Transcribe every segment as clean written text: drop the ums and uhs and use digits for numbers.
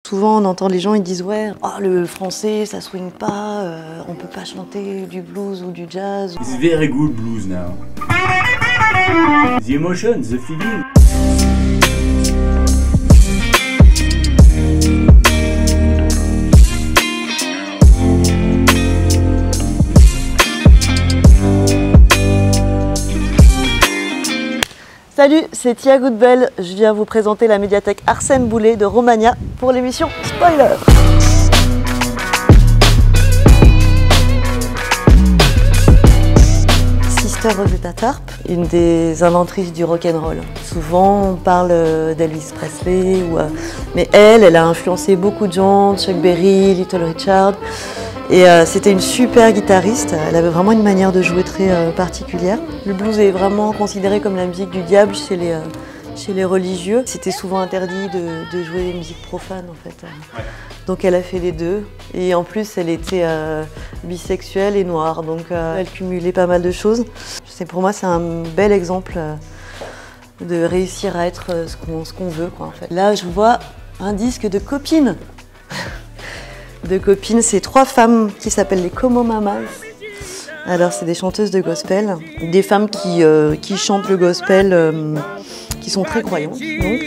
Souvent on entend les gens, ils disent ouais, oh, le français ça swing pas, on peut pas chanter du blues ou du jazz. It's very good blues now. The emotion, the feeling. Salut, c'est Tia Goodbell. Je viens vous présenter la médiathèque Arsène Boulet de Romagna pour l'émission Spoiler. Sister Rosetta Tharpe, une des inventrices du rock'n'roll. Souvent on parle d'Elvis Presley, mais elle a influencé beaucoup de gens, Chuck Berry, Little Richard. Et c'était une super guitariste, elle avait vraiment une manière de jouer très particulière. Le blues est vraiment considéré comme la musique du diable chez les religieux. C'était souvent interdit de jouer des musiques profanes en fait. Donc elle a fait les deux. Et en plus elle était bisexuelle et noire, donc elle cumulait pas mal de choses. Pour moi c'est un bel exemple de réussir à être ce qu'on veut quoi, en fait. Là je vois un disque de copines. C'est 3 femmes qui s'appellent les Como Mamas. Alors c'est des chanteuses de gospel, des femmes qui chantent le gospel, qui sont très croyantes. Donc.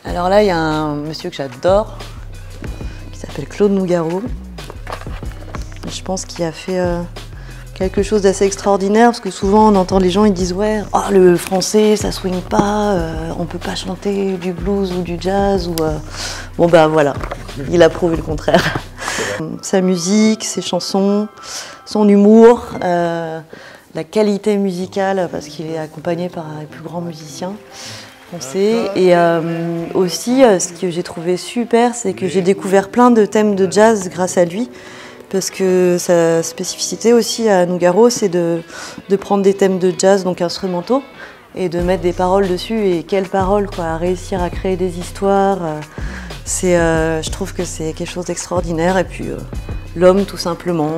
Alors là il y a un monsieur que j'adore, qui s'appelle Claude Nougaro. Je pense qu'il a fait quelque chose d'assez extraordinaire, parce que souvent on entend les gens, ils disent ouais, oh, le français ça swing pas, on peut pas chanter du blues ou du jazz bon ben voilà, il a prouvé le contraire. Sa musique, ses chansons, son humour, la qualité musicale, parce qu'il est accompagné par les plus grands musiciens français. Et aussi ce que j'ai trouvé super, c'est que j'ai découvert plein de thèmes de jazz grâce à lui. Parce que sa spécificité aussi à Nougaro, c'est de prendre des thèmes de jazz, donc instrumentaux, et de mettre des paroles dessus. Et quelles paroles, quoi, à réussir à créer des histoires. Je trouve que c'est quelque chose d'extraordinaire. Et puis l'homme, tout simplement,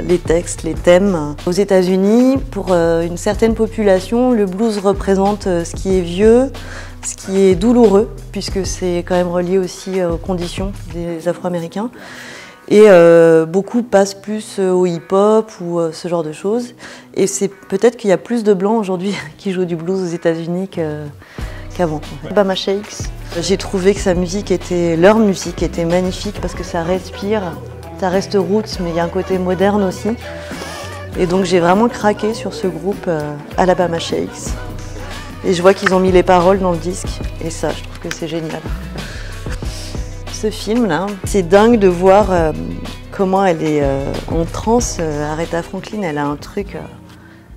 les textes, les thèmes. Aux États-Unis, pour une certaine population, le blues représente ce qui est vieux, ce qui est douloureux, puisque c'est quand même relié aussi aux conditions des Afro-Américains. Et beaucoup passent plus au hip-hop ou ce genre de choses. Et c'est peut-être qu'il y a plus de blancs aujourd'hui qui jouent du blues aux États-Unis qu'avant. Alabama Shakes, j'ai trouvé que leur musique était magnifique parce que ça respire, ça reste roots, mais il y a un côté moderne aussi. Et donc j'ai vraiment craqué sur ce groupe Alabama Shakes. Et je vois qu'ils ont mis les paroles dans le disque. Et ça, je trouve que c'est génial. Ce film-là, c'est dingue de voir comment elle est en transe. Aretha Franklin, elle a un truc,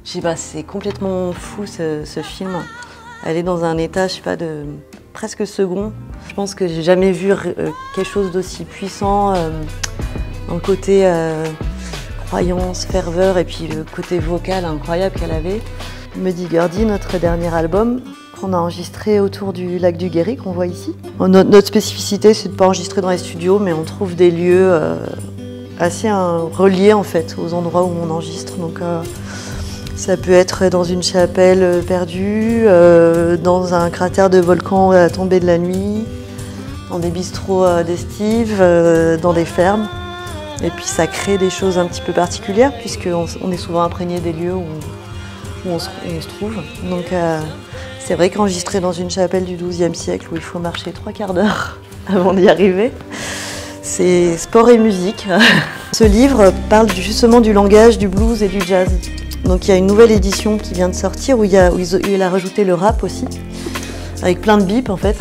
je sais pas, c'est complètement fou ce film. Elle est dans un état, je sais pas, de presque second. Je pense que j'ai jamais vu quelque chose d'aussi puissant, un côté croyance, ferveur, et puis le côté vocal incroyable qu'elle avait. Muddy Gurdy, notre dernier album, qu'on a enregistré autour du lac du Guéry, qu'on voit ici. Notre spécificité, c'est de ne pas enregistrer dans les studios, mais on trouve des lieux assez reliés en fait aux endroits où on enregistre. Donc ça peut être dans une chapelle perdue, dans un cratère de volcan à la tombée de la nuit, dans des bistrots d'estive, dans des fermes. Et puis ça crée des choses un petit peu particulières, puisqu'on est souvent imprégné des lieux où on se trouve. Donc c'est vrai qu'enregistrer dans une chapelle du XIIe siècle où il faut marcher 3 quarts d'heure avant d'y arriver, c'est sport et musique. Ce livre parle justement du langage du blues et du jazz. Donc il y a une nouvelle édition qui vient de sortir où il a rajouté le rap aussi, avec plein de bips en fait.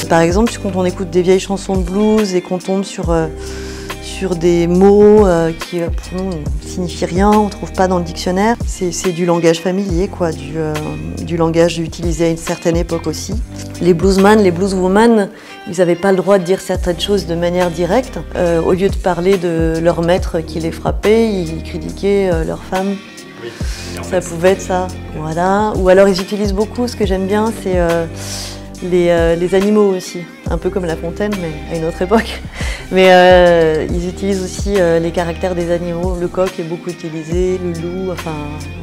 Par exemple, quand on écoute des vieilles chansons de blues et qu'on tombe sur des mots qui pour nous ne signifient rien, on ne trouve pas dans le dictionnaire. C'est du langage familier, quoi, du langage utilisé à une certaine époque aussi. Les bluesmen, les blueswomen, ils n'avaient pas le droit de dire certaines choses de manière directe. Au lieu de parler de leur maître qui les frappait, ils critiquaient leur femme. Ça pouvait être ça, voilà. Ou alors ils utilisent beaucoup, ce que j'aime bien, c'est les animaux aussi, un peu comme La Fontaine, mais à une autre époque. Mais ils utilisent aussi les caractères des animaux. Le coq est beaucoup utilisé, le loup, enfin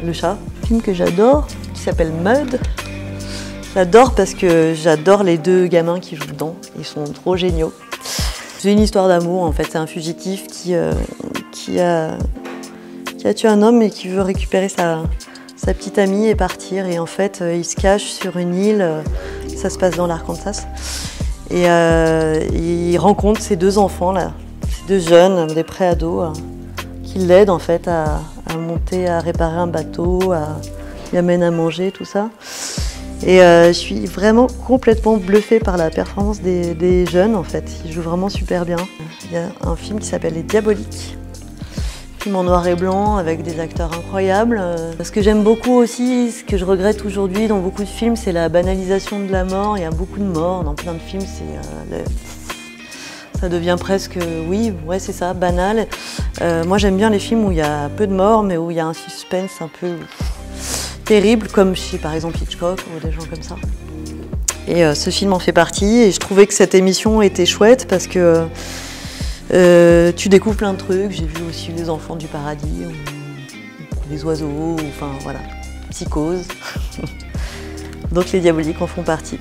le chat. Un film que j'adore, qui s'appelle Mud, J'adore parce que j'adore les deux gamins qui jouent dedans. Ils sont trop géniaux. C'est une histoire d'amour en fait. C'est un fugitif qui a tué un homme et qui veut récupérer sa petite amie et partir. Et en fait, il se cache sur une île. Ça se passe dans l'Arkansas. Et il rencontre ces deux enfants là, ces deux jeunes, des pré-ados, qui l'aident en fait à monter, à réparer un bateau, qui amènent à manger, tout ça. Et je suis vraiment complètement bluffée par la performance des jeunes en fait. Ils jouent vraiment super bien. Il y a un film qui s'appelle Les Diaboliques. Film en noir et blanc avec des acteurs incroyables. Ce que j'aime beaucoup aussi, ce que je regrette aujourd'hui dans beaucoup de films, c'est la banalisation de la mort. Il y a beaucoup de morts dans plein de films. Ça devient presque, oui, ouais, c'est ça, banal. Moi j'aime bien les films où il y a peu de morts, mais où il y a un suspense un peu terrible, comme chez par exemple Hitchcock ou des gens comme ça. Et ce film en fait partie. Et je trouvais que cette émission était chouette parce que tu découvres plein de trucs. J'ai vu aussi Les Enfants du Paradis, ou Les Oiseaux, enfin voilà, Psychose. Donc Les Diaboliques en font partie.